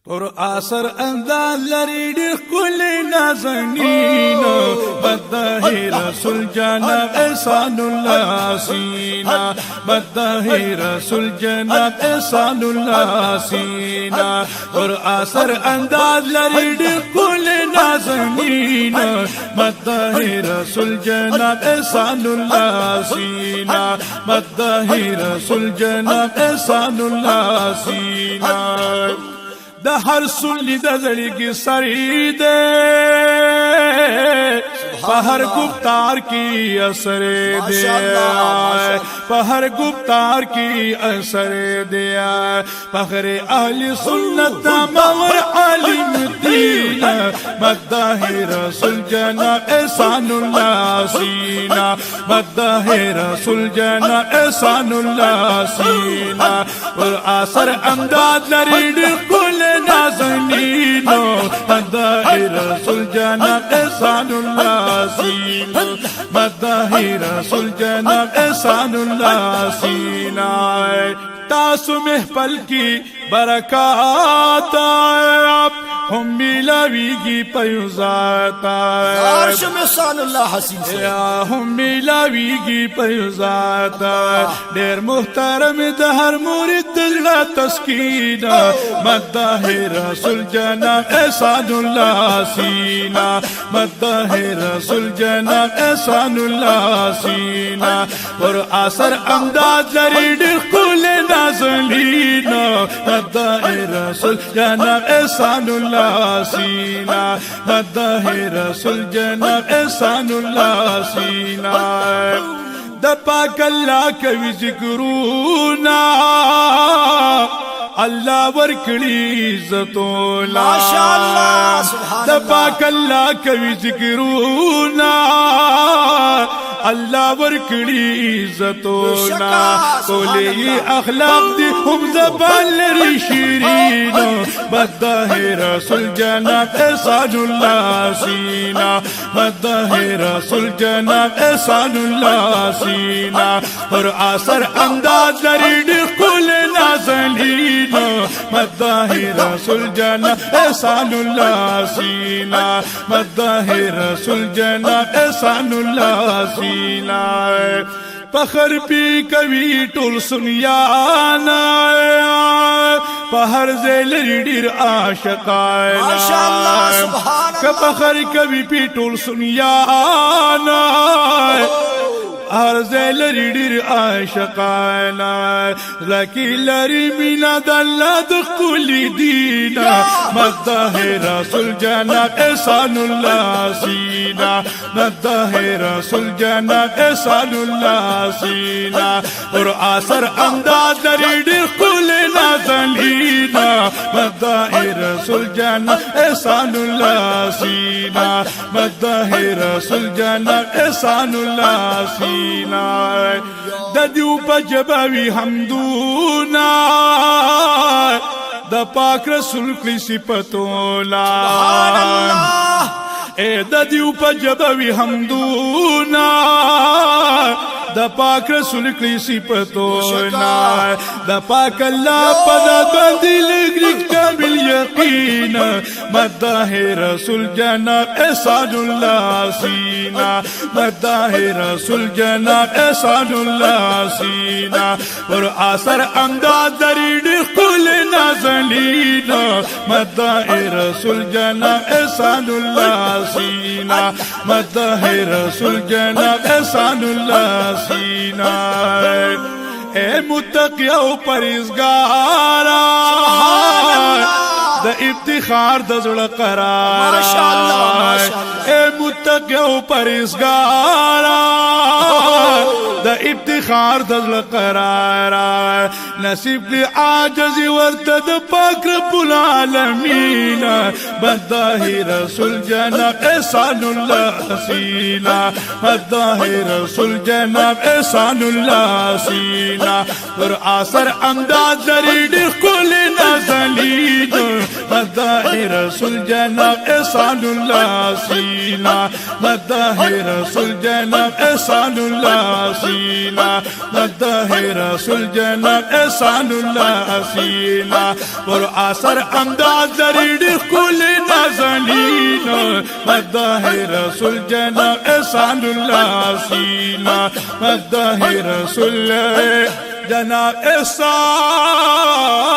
پر اثر انداز لري ډېر ښکلي نازنین مدح رسول جناب احسان الله سینا مدح رسول جناب احسان الله سینا پر اثر انداز لري ډېر ښکلي نازنین مدح رسول جناب احسان الله سینا مدح رسول جناب احسان الله سینا د هر سلی د زړګي سری دے په هر گفتار کی اثر دے په هر گفتار کی اثر دے فخر اهل سنت مور عالم دین مدح رسول جناب احسان الله سینا مدح رسول جناب احسان الله سینا ور اثر امداد لري کل نازنین مدح رسول جناب احسان الله سینا مدح رسول جناب احسان الله سینا تاسو محفل کی برکات هم ملاویگی پیوزات عرش احسان الله حسین هم ملاویگی پیوزات ډیر محترم د هر مرید دل تسکین مدح رسول جناب احسان الله سینا مدح رسول جناب احسان الله سینا پر اثر امداد لري ډیر کول نازنین مدح رسول جناب احسان الله سینا مدح رسول جناب احسان الله سینا د پاک الله کوي ذکرونا الله ورکړي عزتونه ماشاءالله سبحان الله د پاک الله کوي ذکرونا الله ورکړي عزتونه کولې اخلاق دي هم زبان لري شیرین مدح رسول جناب احسان الله سینا مدح رسول جناب احسان الله سینا پر اثر امداد لري کل نازنین مدح رسول جناب احسان الله سینا مدح رسول جناب احسان الله سینا فخر پی کوي ټول سنیانا په هر ځای لري ډېر عاشقان ماشاءالله سبحان الله فخر کوي پی ټول سنیانا هر ځای لري ډېر عاشقان لکه لري مینا د الله د ښکلي دین مدح رسول جناب احسان الله سینا مدح رسول جناب احسان الله سینا پر اثر امداد لري ډېر ښکلي نازنین مدح رسول جناب احسان الله سینا مدح رسول جناب احسان الله سینا د دیو په جبوي حمدونا د پاک رسول کی صفاتولا سبحان الله اے د دیو په جبوي حمدونا د پاک رسول کی صفاتونا د پاک الله په باندې لګري کامل یقین مدح رسول جناب احسان الله سینا مدح رسول جناب احسان الله سینا پر اثر امداد لري کل نازنین مدح رسول جناب احسان الله سینا مدح رسول جناب احسان الله سینا اے متقی او پرهیزګارا د افتخار د زړه قرار ماشاءالله اے متقی او پرهیزګارا د افتخار د زړه قرار نصیب دی عاجز ورته د پاک رب العالمین مدح رسول جناب احسان الله سینا مدح رسول جناب احسان الله سینا پر اثر امداد لري ډېر کول نازنین मदह रसूल जनाब एहसानुल्लाह सीना, मदह रसूल जनाब एहसानुल्लाह सीना, मदह रसूल जनाब एहसानुल्लाह सीना। पर असर अंदाज दरीड कुल नजलीन, मदह रसूल जनाब एहसानुल्लाह सीना, मदह रसूल जनाब एहसान